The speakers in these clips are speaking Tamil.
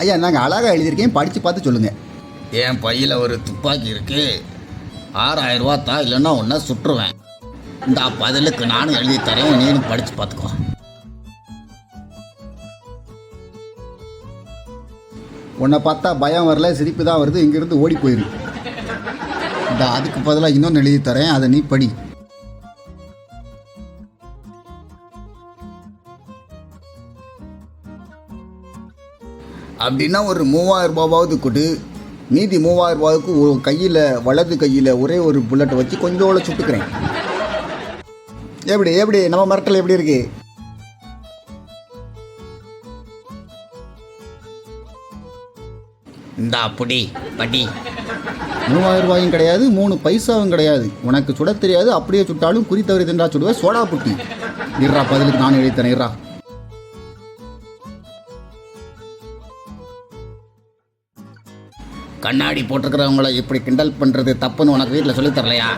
ஐயா நாங்கள் அழகாக எழுதியிருக்கேன், படித்து பார்த்து சொல்லுங்கள். என் பையில் ஒரு துப்பாக்கி இருக்கு, 6000 ரூபா தான், இல்லைன்னா ஒன்றா சுட்டுருவேன். இந்த பதிலுக்கு நானும் எழுதி தரேன், நீனும் படித்து பார்த்துக்கோ. உன்னை பார்த்தா பயம் வரல, சிரிப்பு தான் வருது, இங்கேருந்து ஓடி போயிரு. இந்த அதுக்கு பதிலாக இன்னொன்று எழுதி தரேன், அதை நீ படி. அப்படின்னா ஒரு 3000 ரூபாவது கொடு, மீதி 3000 ரூபாவுக்கு கையில், வலது கையில் ஒரே ஒரு புல்லட்டை வச்சு கொஞ்சோட சுட்டுக்கிறேன். எப்படி எப்படி நம்ம மிரட்டல் எப்படி இருக்கு? இந்த அப்படி படி. 3000 ரூபாயும் கிடையாது, 3 பைசாவும் கிடையாது. உனக்கு சுட தெரியாது, அப்படியே சுட்டாலும் குறி தவறி தின்றா சுடுவேன், சோடா புட்டி. இருறா, பதிலுக்கு நான் எழுதி தரேன், இருறா. கண்ணாடி போட்டிருக்கிறவங்கள இப்படி கிண்டல் பண்ணுறது தப்புன்னு உனக்கு வீட்டில் சொல்லித் தரலையா?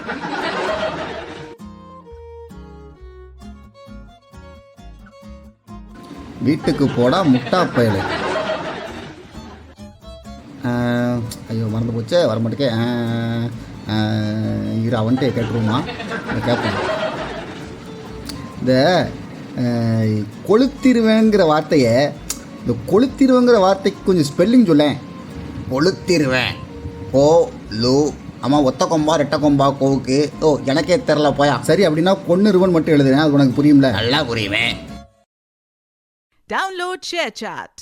வீட்டுக்கு போடா முட்டா பயலு. ஐயோ மறந்து போச்சே, வர மாட்டேக்கே. இரு, அவன்கிட்ட கேட்டுருவோமா, கேட்போம். இந்த கொளுத்திருவேங்கிற வார்த்தையை, இந்த கொளுத்திருவேங்கிற வார்த்தைக்கு கொஞ்சம் ஸ்பெல்லிங் சொல்லேன். கொளுத்திருவேன். ஓ லூ. ஆமாம், ஒத்த கொம்பா ரெட்ட கொம்பா கோவுக்கு. ஓ எனக்கே தெரில போயா. சரி, அப்படின்னா கொன்னுருவன் மட்டும் எழுதுறேன், அது உனக்கு புரியும்ல? நல்லா புரியுமே. Download ShareChat.